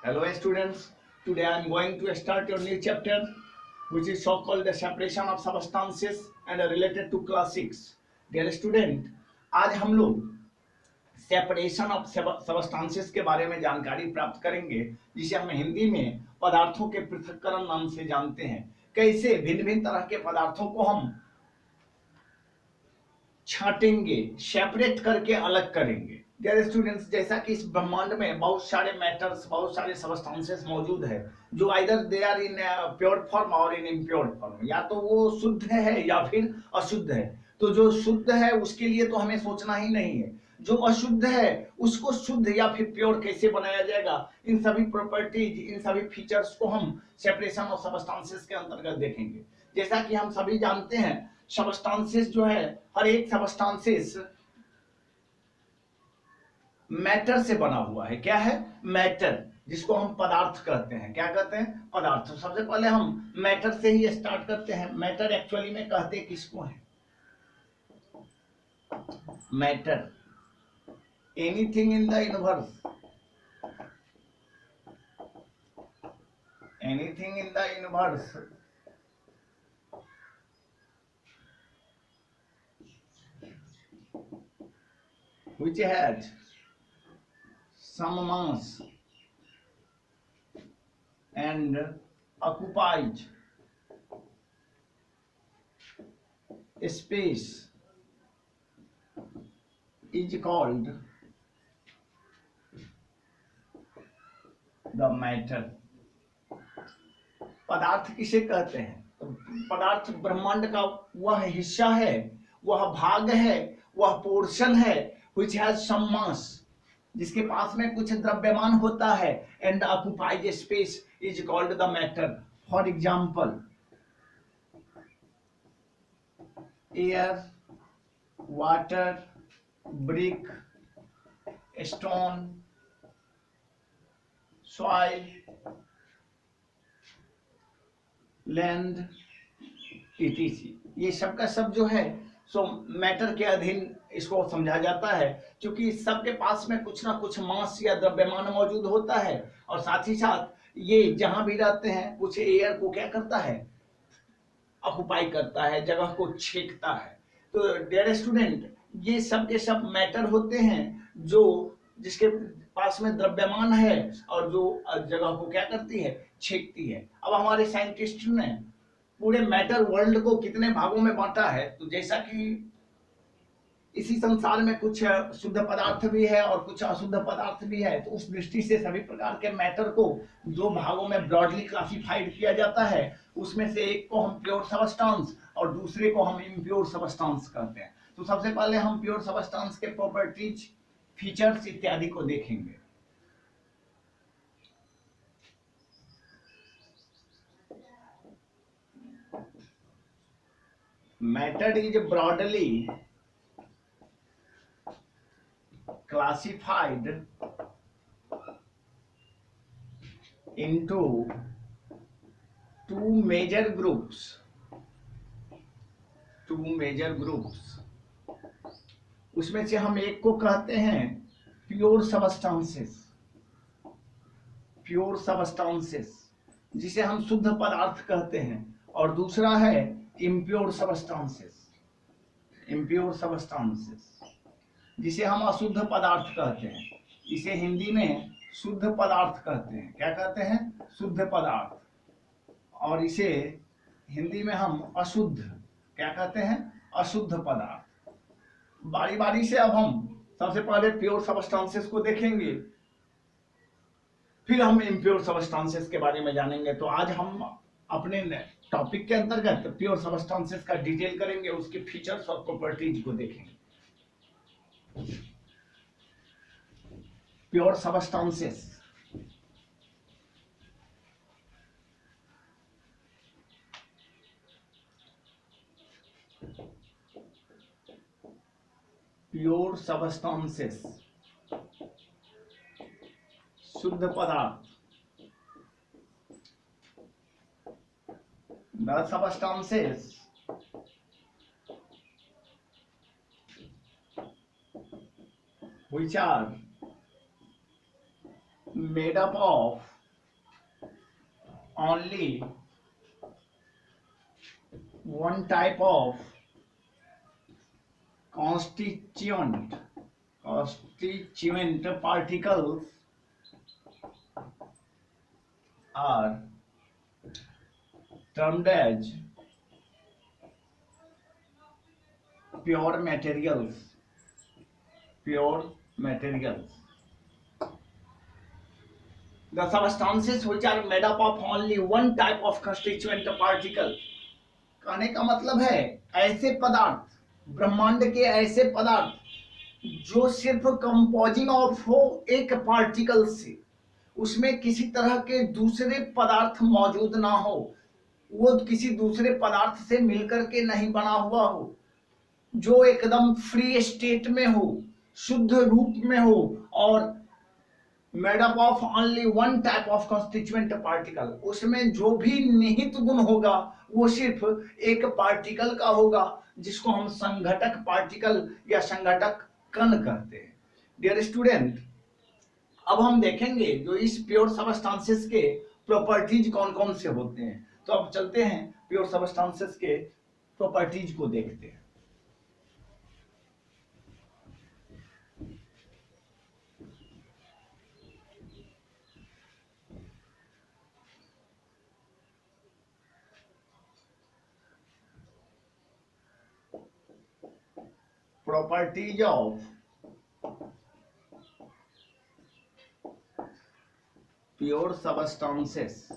Hello students, today I am going to start your new chapter which is so called the separation of substances and related to class 6. Dear student, आज हम लोग separation of substances के बारे में जानकारी प्राप्त करेंगे जिसे हम हिंदी में पदार्थों के पृथक्करण नाम से जानते हैं। कैसे भिन्न भिन्न तरह के पदार्थों को हम छाटेंगे, सेपरेट करके अलग करेंगे। डियर स्टूडेंट्स, जैसा कि इस ब्रह्मांड में बहुत सारे मैटर्स, बहुत सारे सबस्टांसेस मौजूद है जो either they are in pure form और इन इम्प्योर फॉर्म, या तो वो शुद्ध है या फिर अशुद्ध है। तो जो शुद्ध है उसके लिए तो हमें सोचना ही नहीं है, जो अशुद्ध है उसको शुद्ध या फिर प्योर कैसे बनाया जाएगा, इन सभी प्रॉपर्टीज, इन सभी फीचर्स को हम सेपरेशन ऑफ सबस्टांसेस के अंतर्गत देखेंगे। जैसा कि हम सभी जानते हैं, सबस्टांसेस जो है, हर एक सबस्टांसेस मैटर से बना हुआ है। क्या है? मैटर, जिसको हम पदार्थ कहते हैं। क्या कहते हैं? पदार्थ। तो सबसे पहले हम मैटर से ही स्टार्ट करते हैं। मैटर एक्चुअली में कहते किसको है? Matter, anything in the universe, anything in the universe which has some mass and occupies space is called the matter. पदार्थ किसे कहते हैं? तो पदार्थ ब्रह्मांड का वह हिस्सा है, वह भाग है, वह पोर्शन है which has some mass, जिसके पास में कुछ द्रव्यमान होता है, and occupies space is called the matter. For example, air, water, brick, stone, soil, land, etc. ये सब का सब जो है सो मैटर के अधीन इसको समझा जाता है, क्योंकि सबके पास में कुछ ना कुछ मास या द्रव्यमान मौजूद होता है, और साथ ही साथ ये जहां भी रहते हैं कुछ एयर को क्या करता है? ऑक्युपाई करता है, जगह को छेकता है। तो डियर स्टूडेंट, ये सब के सब मैटर होते हैं जो जिसके पास में द्रव्यमान है और जो जगह को क्या करती है? छेकती है। अब हमारे साइंटिस्ट ने पूरे मैटर वर्ल्ड को कितने भागों में बांटा है, तो जैसा कि इसी संसार में कुछ शुद्ध पदार्थ भी है और कुछ अशुद्ध पदार्थ भी है, तो उस दृष्टि से सभी प्रकार के मैटर को दो भागों में ब्रॉडली क्लासिफाइड किया जाता है। उसमें से एक को हम प्योर सबस्टांस और दूसरे को हम इम्प्योर सबस्टांस कहते हैं। तो सबसे पहले हम प्योर सबस्टांस के प्रॉपर्टीज, फीचर्स इत्यादि को देखेंगे। Matter is broadly classified into two major groups. उसमें से हम एक को कहते हैं प्योर सबस्टांसेस, जिसे हम शुद्ध पदार्थ कहते हैं, और दूसरा है इम्प्योर सबस्टांसेस, जिसे हम अशुद्ध पदार्थ कहते हैं। इसे हिंदी में शुद्ध पदार्थ कहते हैं। क्या कहते हैं? शुद्ध पदार्थ। और इसे हिंदी में हम अशुद्ध, क्या कहते हैं? अशुद्ध पदार्थ। बारी बारी से अब हम सबसे पहले प्योर सबस्टांसेस को देखेंगे, फिर हम इम्प्योर सबस्टांसेस के बारे में जानेंगे। तो आज हम अपने टॉपिक के अंतर्गत प्योर सबस्टांसेस का डिटेल करेंगे, उसके फीचर्स और प्रॉपर्टीज को देखेंगे। प्योर सबस्टांसेस, शुद्ध पदार्थ। The substances which are made up of only one type of constituent particles are termed as pure materials. The substances which are made up of only one type of constituent particle. कहने का मतलब है ऐसे पदार्थ, ब्रह्मांड के ऐसे पदार्थ जो सिर्फ कंपोजिंग ऑफ हो एक पार्टिकल से, उसमें किसी तरह के दूसरे पदार्थ मौजूद ना हो, वो किसी दूसरे पदार्थ से मिलकर के नहीं बना हुआ हो, जो एकदम फ्री स्टेट में हो, शुद्ध रूप में हो और made up of only one type of constituent particle, उसमें जो भी निहित गुण होगा वो सिर्फ एक पार्टिकल का होगा, जिसको हम संघटक पार्टिकल या संघटक कण कहते हैं। डियर स्टूडेंट, अब हम देखेंगे जो इस प्योर सबस्टांसेस के प्रॉपर्टीज कौन कौन से होते हैं। तो अब चलते हैं प्योर सबस्टांसेस के प्रॉपर्टीज को देखते हैं। प्रॉपर्टीज ऑफ प्योर सबस्टांसेस,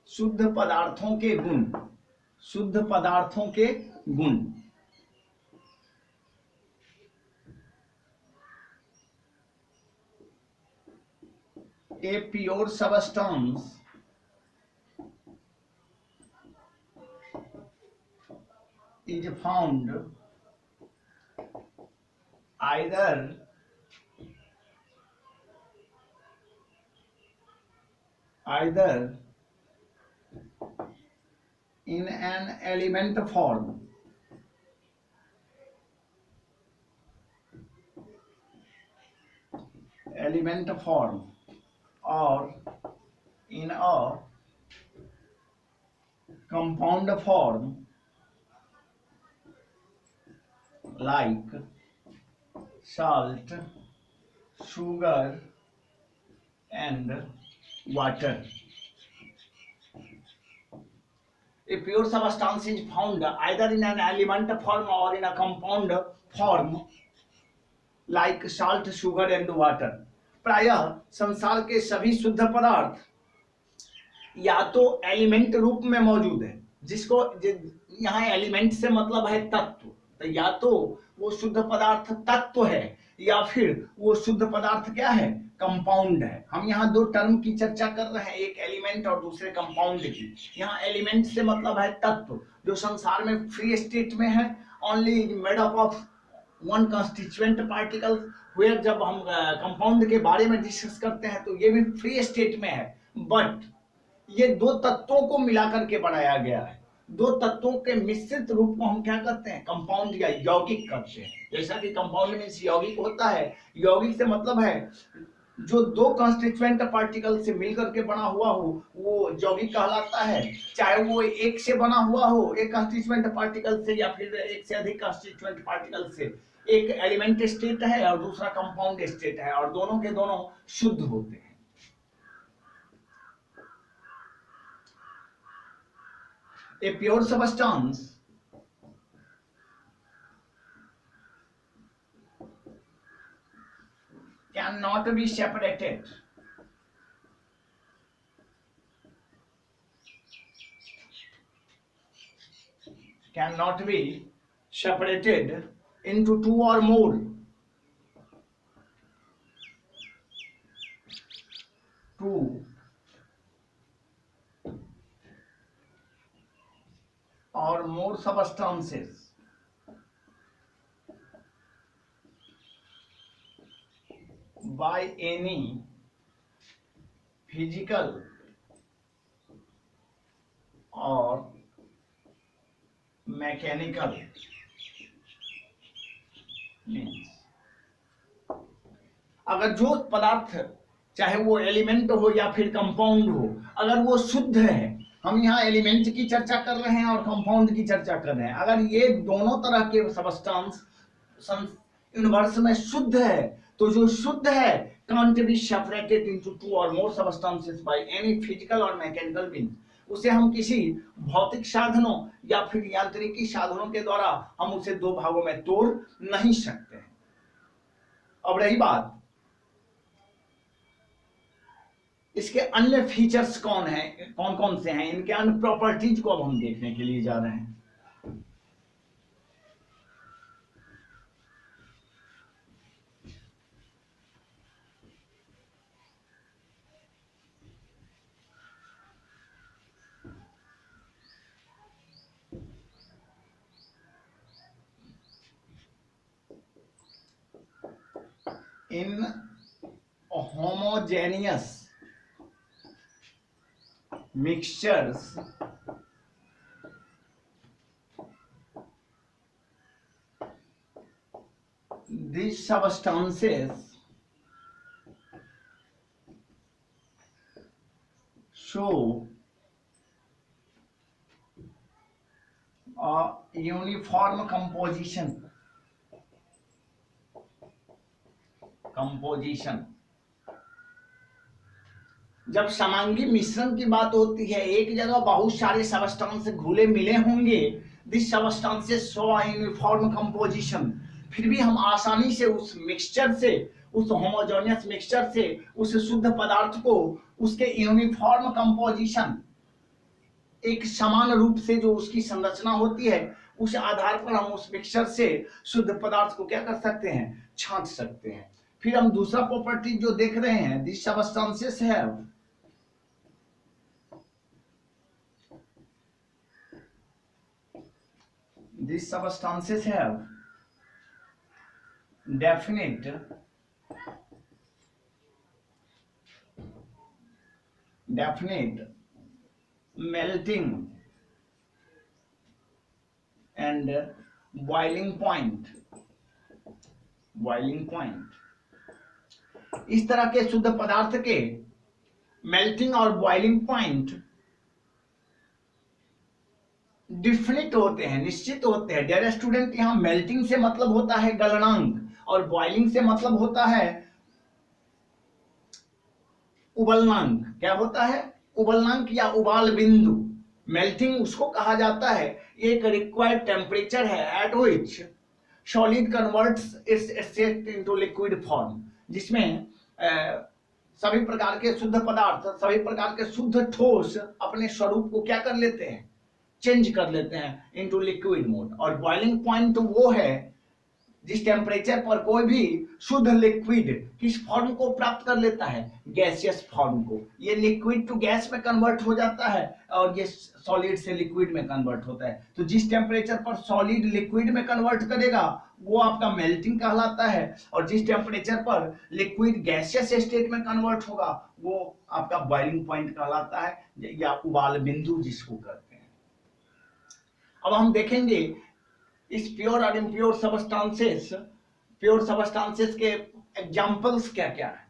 शुद्ध पदार्थों के गुण, शुद्ध पदार्थों के गुण। A pure substance is found either in an element form or in a compound form like salt, sugar and water. A pure substance is found either in an element form or in a compound form like salt, sugar and water. प्रायः संसार के सभी शुद्ध पदार्थ या तो element रूप में मौजूद है, जिसको यहाँ एलिमेंट से मतलब है तत्व, तो या तो वो शुद्ध पदार्थ तत्व है या फिर वो शुद्ध पदार्थ क्या है, कंपाउंड है। हम यहाँ दो टर्म की चर्चा कर रहे हैं, एक एलिमेंट और दूसरे कंपाउंड की। यहाँ एलिमेंट से मतलब है तत्व, जो संसार में फ्री स्टेट में है, only made up of one constituent particle. Where जब हम कंपाउंड के बारे में डिस्कस करते हैं तो ये भी फ्री स्टेट में है, बट ये दो तत्वों को मिलाकर के बनाया गया है। दो तत्वों के मिश्रित रूप को हम क्या करते हैं, कंपाउंड या यौगिक करते हैं। जैसा कि कंपाउंड मींस यौगिक होता है, यौगिक से मतलब है जो दो कंस्टिट्यूएंट पार्टिकल से मिलकर के बना हुआ हो वो यौगिक कहलाता है। चाहे वो एक से बना हुआ हो, एक कंस्टिट्यूएंट पार्टिकल से, या फिर एक से अधिक कंस्टिट्यूएंट पार्टिकल से। एक एलिमेंट स्टेट है और दूसरा कंपाउंड स्टेट है, और दोनों के दोनों शुद्ध होते हैं। A pure substance cannot be separated into two or more substances by any physical or mechanical means। अगर जो पदार्थ चाहे वो एलिमेंट हो या फिर कंपाउंड हो, अगर वो शुद्ध है, हम यहाँ एलिमेंट की चर्चा कर रहे हैं और कंपाउंड की चर्चा कर रहे हैं, अगर ये दोनों तरह के सबस्टेंस यूनिवर्स में शुद्ध है, तो जो शुद्ध है can't be separated into two or more substances by any physical or mechanical means, उसे हम किसी भौतिक साधनों या फिर यांत्रिकी साधनों के द्वारा हम उसे दो भागों में तोड़ नहीं सकते हैं। अब रही बात इसके अन्य फीचर्स कौन कौन से हैं, इनके अन्य प्रॉपर्टीज को अब हम देखने के लिए जा रहे हैं। In homogeneous mixtures, these substances show a uniform composition जब समांगी मिश्रण की बात होती है, एक जगह बहुत सारे सबस्टेंस घुले मिले होंगे, this substances show a uniform composition, फिर भी हम आसानी से उस मिक्सचर से, उस होमोजेनियस मिक्सचर से उस शुद्ध पदार्थ को उसके यूनिफॉर्म कंपोजिशन, एक समान रूप से जो उसकी संरचना होती है, उस आधार पर हम उस मिक्सचर से शुद्ध पदार्थ को क्या कर सकते हैं, छांट सकते हैं। फिर हम दूसरा प्रॉपर्टी जो देख रहे हैं, this substances have definite melting and boiling point। इस तरह के शुद्ध पदार्थ के मेल्टिंग और बॉइलिंग पॉइंट डिफिनिट होते हैं, निश्चित होते हैं। डियर स्टूडेंट, यहाँ मेल्टिंग से मतलब होता है गलनांक और बॉइलिंग से मतलब होता है उबलनांक। क्या होता है? उबलनांक या उबाल बिंदु। मेल्टिंग उसको कहा जाता है, एक रिक्वायर्ड टेम्परेचर है eight which solid converts it's state into liquid form, जिसमें सभी प्रकार के शुद्ध पदार्थ, सभी प्रकार के शुद्ध ठोस अपने स्वरूप को क्या कर लेते हैं, चेंज कर लेते हैं इनटू लिक्विड मोड। और बॉइलिंग पॉइंट वो है जिस टेम्परेचर पर कोई भी शुद्ध लिक्विड किस फॉर्म को प्राप्त कर लेता है, गैसियस फॉर्म को। ये लिक्विड टू गैस में कन्वर्ट हो जाता है और ये सॉलिड से लिक्विड में कन्वर्ट होता है। तो जिस टेम्परेचर पर सॉलिड लिक्विड में कन्वर्ट करेगा वो आपका मेल्टिंग कहलाता है, और जिस टेम्परेचर पर लिक्विड गैसियस स्टेट में कन्वर्ट होगा वो आपका बॉइलिंग पॉइंट कहलाता है, या उबाल बिंदु जिसको कहते हैं। अब हम देखेंगे इस प्योर और इम्प्योर सबस्टेंसेस, प्योर सबस्टेंसेस के एग्जांपल्स क्या क्या है।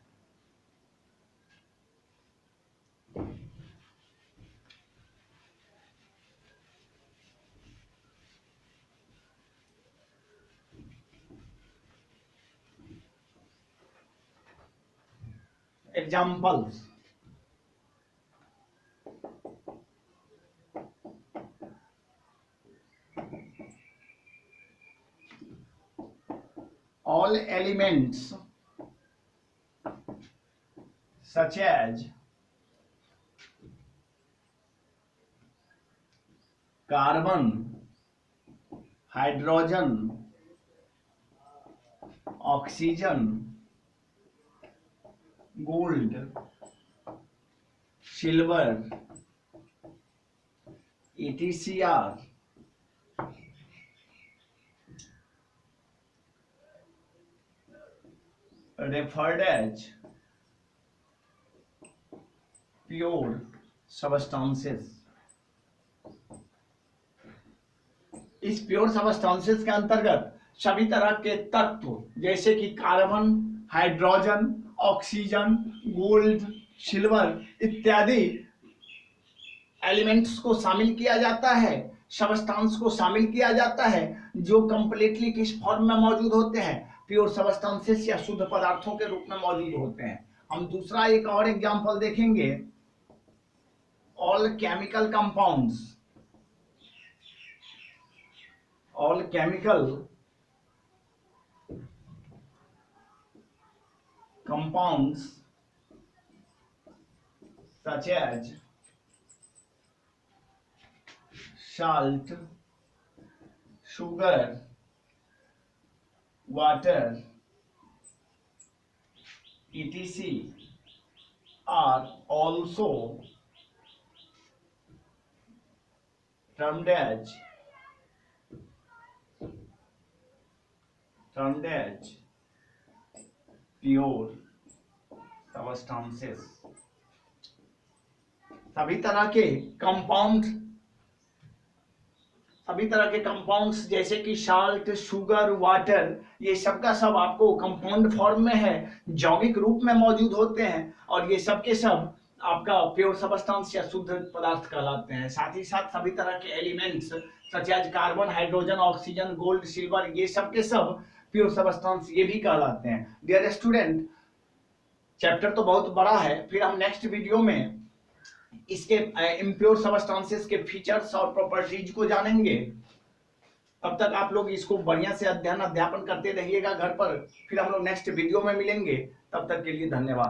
Examples, all elements such as carbon, hydrogen, oxygen, gold, silver, etc. are referred as pure substances। इस प्योर सबस्टेंसेस के अंतर्गत सभी तरह के तत्व जैसे कि carbon, hydrogen, oxygen, gold, silver इत्यादि एलिमेंट्स को शामिल किया जाता है, सबस्टांस को शामिल किया जाता है, जो कंप्लीटली किस फॉर्म में मौजूद होते हैं, प्योर सबस्टांसेस या शुद्ध पदार्थों के रूप में मौजूद होते हैं। हम दूसरा एक और एग्जांपल देखेंगे, all chemical compounds, all chemical compounds such as salt, sugar, water, etc. are also termed as pure substances. सभी तरह के कंपाउंड्स जैसे कि साल्ट, शुगर, वाटर, ये सब का सब आपको कंपाउंड फॉर्म में है, यौगिक रूप में मौजूद होते हैं, और ये सब के सब आपका प्योर सबस्टांस या शुद्ध पदार्थ कहलाते हैं। साथ ही साथ सभी तरह के elements such as carbon, hydrogen, oxygen, gold, silver, ये सब के सब प्योर सबस्टांस ये भी कहलाते हैं। डियर स्टूडेंट, चैप्टर तो बहुत बड़ा है, फिर हम नेक्स्ट वीडियो में इसके इम्प्योर सबस्टांसेस के फीचर्स और प्रॉपर्टीज को जानेंगे। तब तक आप लोग इसको बढ़िया से अध्ययन अध्यापन करते रहिएगा घर पर, फिर हम लोग नेक्स्ट वीडियो में मिलेंगे। तब तक के लिए धन्यवाद।